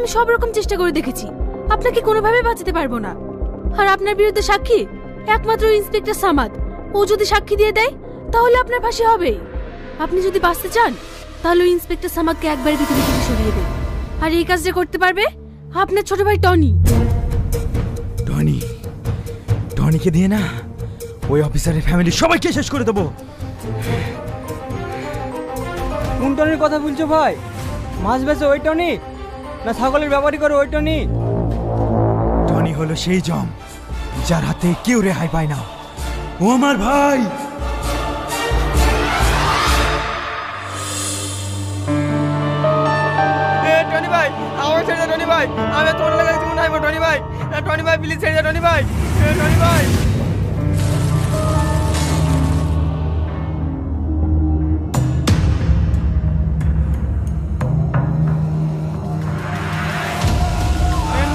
আমি সব রকম চেষ্টা করে দেখেছি, আপনাকে কোনোভাবে বাঁচাতে পারবো না। আর আপনার বিরুদ্ধে সাক্ষী একমাত্র ইন্সপেক্টর সামাদ। ও যদি সাক্ষী দিয়ে দেয় তাহলে আপনার ফাঁসি হবে। আপনি যদি বাঁচতে চান তাহলে ইন্সপেক্টর সামাদকে একবার পৃথিবী থেকে সরিয়ে দেন। আর এই কাজটা করতে পারবে আপনার ছোট ভাই টনি। টনিকে দিয়ে না ওই অফিসারের ফ্যামিলি সবাইকে শেষ করে দেবো। কোন টনির কথা বলছো ভাই? মাছ বেচে ওই টনি, না ছাগলের ব্যাপারই করে ওই টনি? টনি হলো সেই জম যার হাতে কেউ রেহাই পায় না। ও আমার ভাই। টনি ভাই, আমার ছেড়ে দে টনি ভাই, আমি তোমার লাগে জীবন আইবো টনি ভাই। টনি ভাই প্লিজ ছেড়ে দে টনি ভাই। টনি ভাই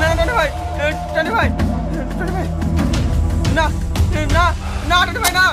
না, টনি ভাই, টনি ভাই, টনি ভাই না, না না টনি ভাই না।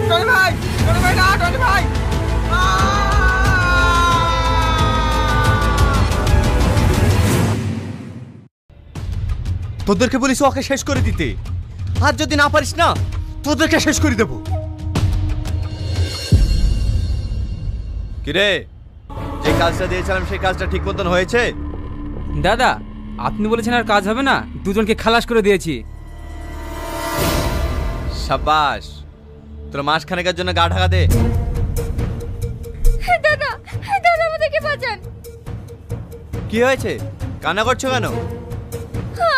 টনি ভাই, টনি ভাই না, টনি ভাই। তোদেরকে বলিস ওকে শেষ করে দিতে, আর যদি না পারিস না তোদেরকে শেষ করে দেবো। কিরে, যে কাজটা দিয়েছিলাম সেই কাজটা ঠিক মতন হয়েছে? দাদা আপনি বলেছেন আর কাজ হবে না, দুজনকে খালাস করে দিয়েছি। সাবাস, তোর মাসখানেকের জন্য গা ঢাকা দে। দাদা, দাদা আমাদেরকে বাঁচান। কি হয়েছে, কান্না করছো কেন?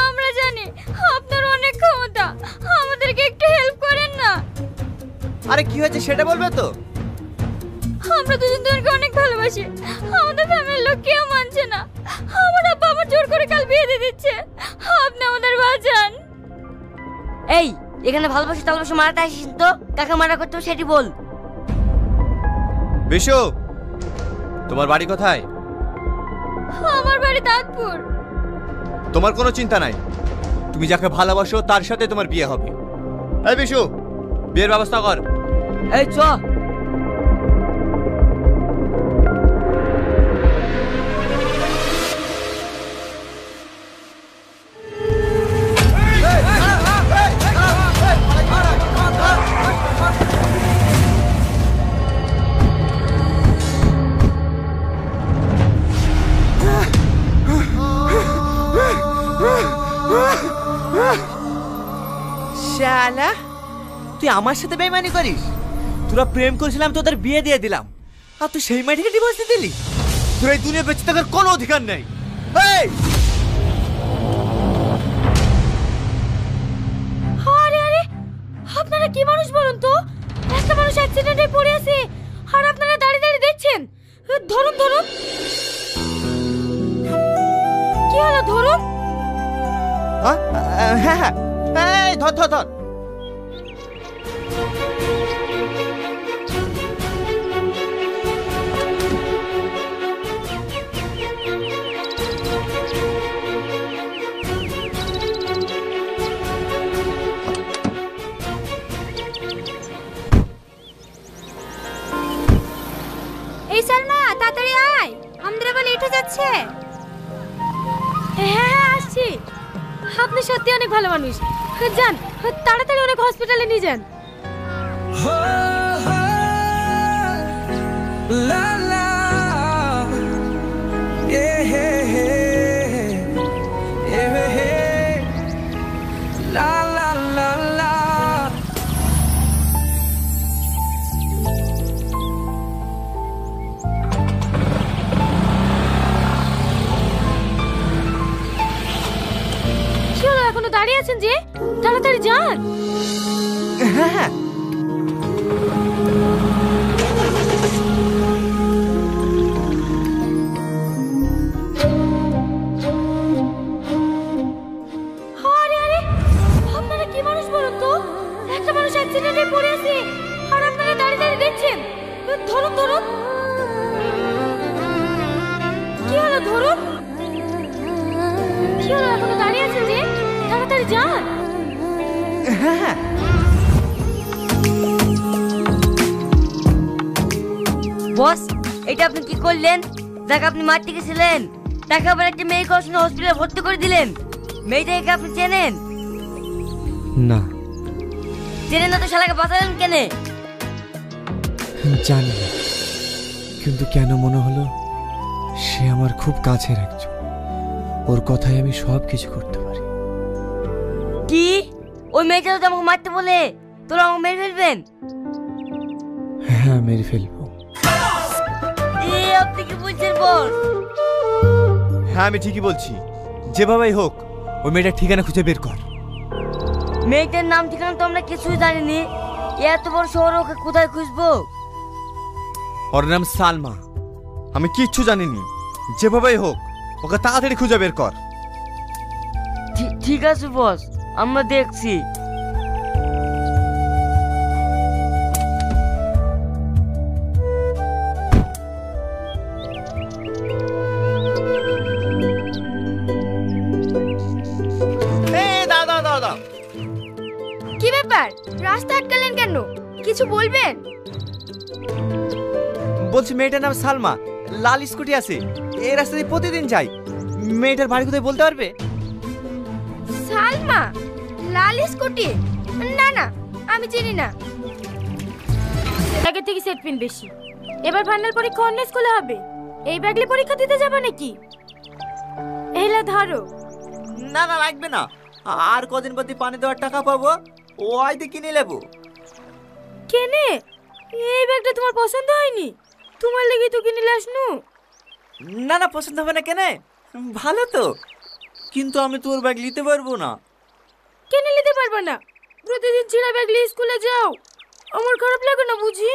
আমরা জানি আপনার অনেক ক্ষমতা, আমাদেরকে একটু হেল্প করেন না। আরে কি হয়েছে সেটা বলবে তো? আমরা দুজন দুজনকে অনেক ভালোবাসি, আমাদের ফ্যামিলির লোক কেউ মানছে না। আমার আব্বা আমার জোর করে কাল বিয়ে দিয়ে দিচ্ছে, আপনি আমাদের বাঁচান। এই এখানে ভালোবাসি টালবাসি মারাতে আসিস তো, কাকে মারা করতে হবে সেটি বল। বিশু, তোমার বাড়ি কোথায়? আমার বাড়ি দাঁতপুর। তোমার কোনো চিন্তা নাই, তুমি যাকে ভালোবাসো তার সাথে তোমার বিয়ে হবে। এই বিশু, বিয়ের ব্যবস্থা কর। এই চ। শালা, তুই আমার সাথে বেইমানি করিস? তোরা প্রেম করেছিলাম, তোদের বিয়ে দিয়ে দিলাম, আর তুই সেই মাটিকে ডিভোর্স দিয়ে দিলি? তোর এই দুনিয়া বেঁচে থাকার কোনো অধিকার নেই। এই আরে আরে, আপনারা কি মানুষ বলুন তো? একটা মানুষ অ্যাক্সিডেন্টে পড়ে আছে আর আপনারা দাঁড়িয়ে দাঁড়িয়ে দেখছেন। ধরুন ধরুন, কি হলো ধরুন। হ্যাঁ হ্যাঁ, এই ধর ধর ধর। এই সালমা তাড়াতাড়ি আয়, আমাদের আবার লেট হয়ে যাচ্ছে। হ্যাঁ হ্যাঁ আসছি। আপনি সত্যি অনেক ভালো মানুষ, যান তাড়াতাড়ি অনেক হসপিটালে নিয়ে যান। এখনো দাঁড়িয়ে আছেন যে, তাড়াতাড়ি যান। হ্যাঁ হ্যাঁ, আরে আরে, আপনারা কি মানুষ বলুন তো? একটা মানুষ অ্যাক্সিডেন্টে পড়ে আছে আর আপনারা দাঁড়িয়ে দাঁড়িয়ে দেখছেন। ধরুন ধরুন, কি হলো ধরুন। কি হলো, এখনো দাঁড়িয়ে আছেন যে, তাড়াতাড়ি যান। হ্যাঁ হ্যাঁ। বস, এটা আপনি কি করলেন? যাকে আপনি মারতে গেছিলেন তাকে আবার একটা মেয়েকে অসুস্থ হসপিটালে ভর্তি করে দিলেন। মেয়েটাকে আপনি চেনেন? না, চেনেন না তো শালাকে বাঁচালেন কেন? জানি না, কিন্তু কেন মনে হলো সে আমার খুব কাছের একজন। ওর কথায় আমি সব কিছু করতে পারি। কি? ওই মেয়েটা যদি আমাকে মারতে বলে তোরা আমাকে মেরে ফেলবেন? হ্যাঁ, মেরে ফেলবো। আপনি কি বলছেন বস? হ্যাঁ, আমি ঠিকই বলছি। যেভাবেই হোক ওই মেয়েটার ঠিকানা খুঁজে বের কর। মেয়েটার নাম ঠিকানা তো আমরা কিছুই জানিনি। এত বড় শহরে ওকে কোথায় খুঁজবো? ওর নাম সালমা। আমি কিচ্ছু জানিনি। যেভাবেই হোক ওকে তাড়াতাড়ি খুঁজে বের কর। ঠিক আছে বস, আমরা দেখছি। কি ব্যাপার, রাস্তা আটকালেন কেন? কিছু বলবেন? বলছি মেয়েটার নাম সালমা, লাল স্কুটি আছে, এই রাস্তা দিয়ে প্রতিদিন যাই। মেয়েটার বাড়ি কোথায় বলতে পারবে? সালমা, লাল স্কুটি? না না, আমি চিনি না। আগে থেকে সেট পিন বেশি। এবার ফাইনাল পরীক্ষা অন্য স্কুলে হবে, এই ব্যাগলে পরীক্ষা দিতে যাবে নাকি? এইলা ধরো। না না, লাগবে না। আর কদিন পর পানি দেওয়ার টাকা পাবো, ওই দিয়ে কিনে নেবো। কেনে? এই ব্যাগটা তোমার পছন্দ হয়নি? তোমার লেগে তো কিনে লাসনু। না না, পছন্দ হবে না কেন? ভালো তো, কিন্তু আমি তোর ব্যাগ নিতে পারবো না। কেনে নিতে পারবে না? প্রতিদিন ছিঁড়া ব্যাগ নিয়ে স্কুলে যাও, আমার খারাপ লাগে না বুঝি?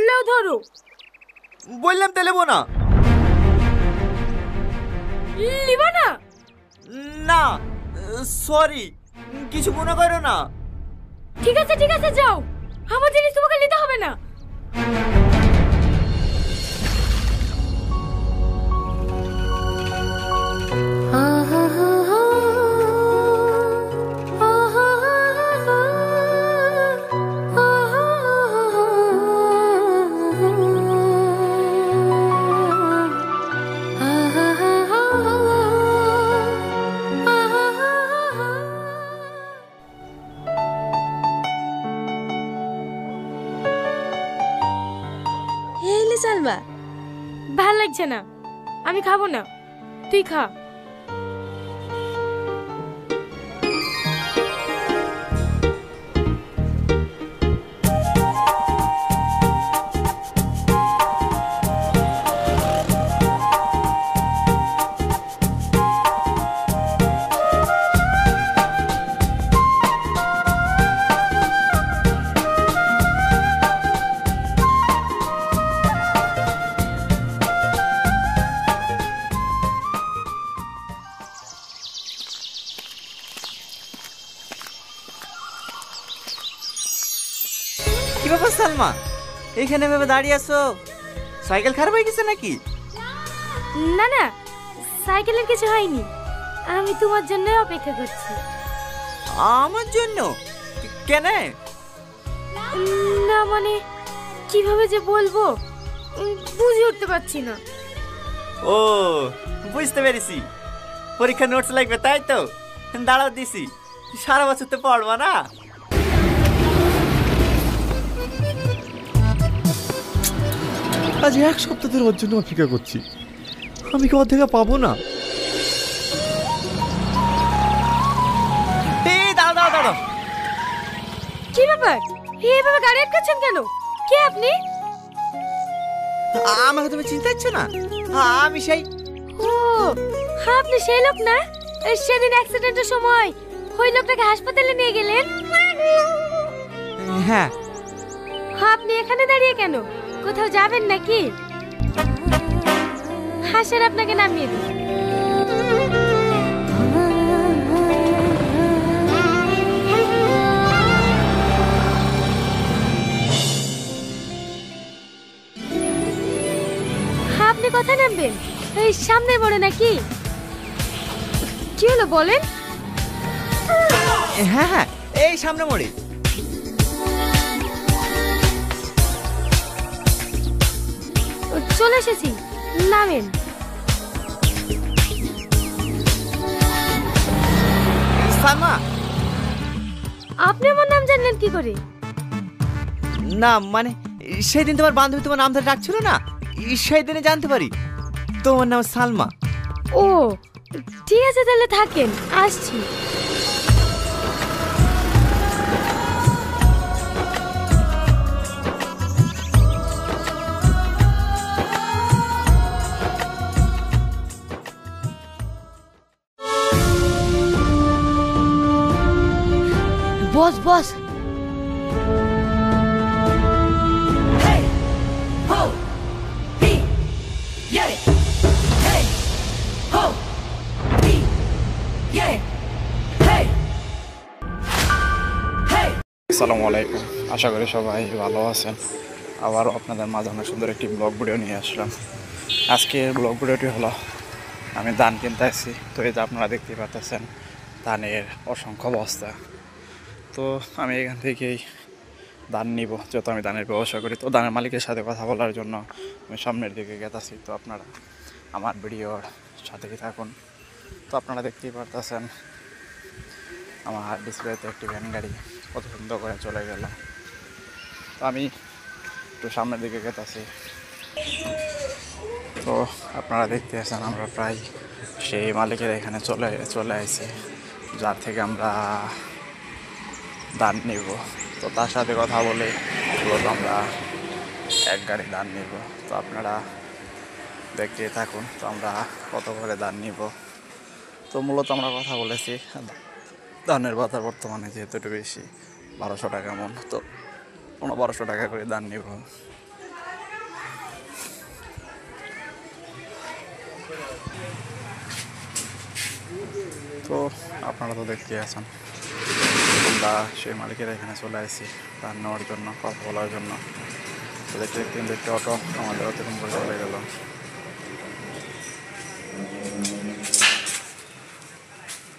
লাও ধরো। বললাম তো নেবো না। লিবা না? না, সরি, কিছু মনে করো না। ঠিক আছে ঠিক আছে, যাও। আমার জিনিস তোমাকে নিতে হবে না। সালমা, ভাল লাগছে না, আমি খাবো না, তুই খা। কি ব্যাপার সালমা, এখানে ভেবে দাঁড়িয়ে আছো? সাইকেল খারাপ হয়ে গেছে নাকি? না না, সাইকেলের কিছু হয়নি, আমি তোমার জন্য অপেক্ষা করছি। আমার জন্য? কেন? না মানে কিভাবে যে বলবো বুঝে উঠতে পারছি না। ও, বুঝতে পেরেছি, পরীক্ষা নোটস লাগবে তাই তো? দাঁড়াও দিছি, সারা বছর তো পড়বা না। আজ এক সপ্তাহ ধরে ওর জন্য অপেক্ষা করছি, আমি কি অর্ধেকা পাবো না? দাঁড়াও দাঁড়াও দাঁড়াও। কি ব্যাপার, এইভাবে গাড়ি আটকাচ্ছেন কেন? কে আপনি? আমাকে তুমি চিনতে পারছো না? আমি সেই। ও, আপনি সেই লোক না সেদিন অ্যাক্সিডেন্টের সময় ওই লোকটাকে হাসপাতালে নিয়ে গেলেন? হ্যাঁ। আপনি এখানে দাঁড়িয়ে কেন, কোথাও যাবেন নাকি? হাসের আপনাকে নামিয়ে দিন। আপনি কোথায় নামবেন? এই সামনে মোড়ে নাকি? কি হলো বলেন? হ্যাঁ হ্যাঁ, এই সামনে মোড়ে। চলে এসেছি, নামেন। সালমা, আপনি আমার নাম জানলেন কি করে? না মানে সেই দিন তোমার বান্ধবী তোমার নাম ধরে ডাকছিল না, সেই দিনে জানতে পারি তোমার নাম সালমা। ও ঠিক আছে, তাহলে থাকেন, আসছি। বস বস, আসসালামু আলাইকুম, আশা করি সবাই ভালো আছেন। আবারও আপনাদের মাঝে অনেক সুন্দর একটি ব্লগ ভিডিও নিয়ে আসলাম। আজকের ব্লগ ভিডিওটি হলো আমি ধান কিনতে আসছি। তো এই যে আপনারা দেখতেই পাচ্ছেন ধানের অসংখ্য বস্তা। তো আমি এখান থেকেই ধান নিব, যেহেতু আমি ধানের ব্যবসা করি। তো ধানের মালিকের সাথে কথা বলার জন্য আমি সামনের দিকে গেতাছি। তো আপনারা আমার ভিডিওর সাথেই থাকুন। তো আপনারা দেখতেই পারতেছেন আমার ডিসপ্লেতে একটি ভ্যান গাড়ি কত সুন্দর করে চলে গেল। তো আমি একটু সামনের দিকে গেতাছি। তো আপনারা দেখতে আছেন আমরা প্রায় সেই মালিকের এখানে চলে আসছি, যার থেকে আমরা ধান নিব। তো তার সাথে কথা বলে মূলত আমরা এক গাড়ি ধান নিব। তো আপনারা দেখতে থাকুন তো আমরা কত করে ধান নিব। তো মূলত আমরা কথা বলেছি ধানের বাজার বর্তমানে যেহেতু একটু বেশি, 1200 টাকা মন। তো 1200 টাকা করে ধান নিব। তো আপনারা তো দেখতে আছেন আমরা সেই মালিকের এখানে চলে আসছি ধান নেওয়ার জন্য, কথা বলার জন্য। তো দেখতে কিন্তু একটি অটো আমাদের অতিক্রম করে চলে গেল।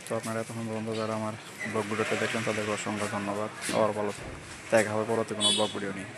তো আপনারা এতক্ষণ পর্যন্ত যারা আমার ব্লগ ভিডিওটা দেখলেন তাদেরকে অসংখ্য ধন্যবাদ। আবার ভালো দেখা হবে পরবর্তী কোনো ব্লগ ভিডিও নিয়ে।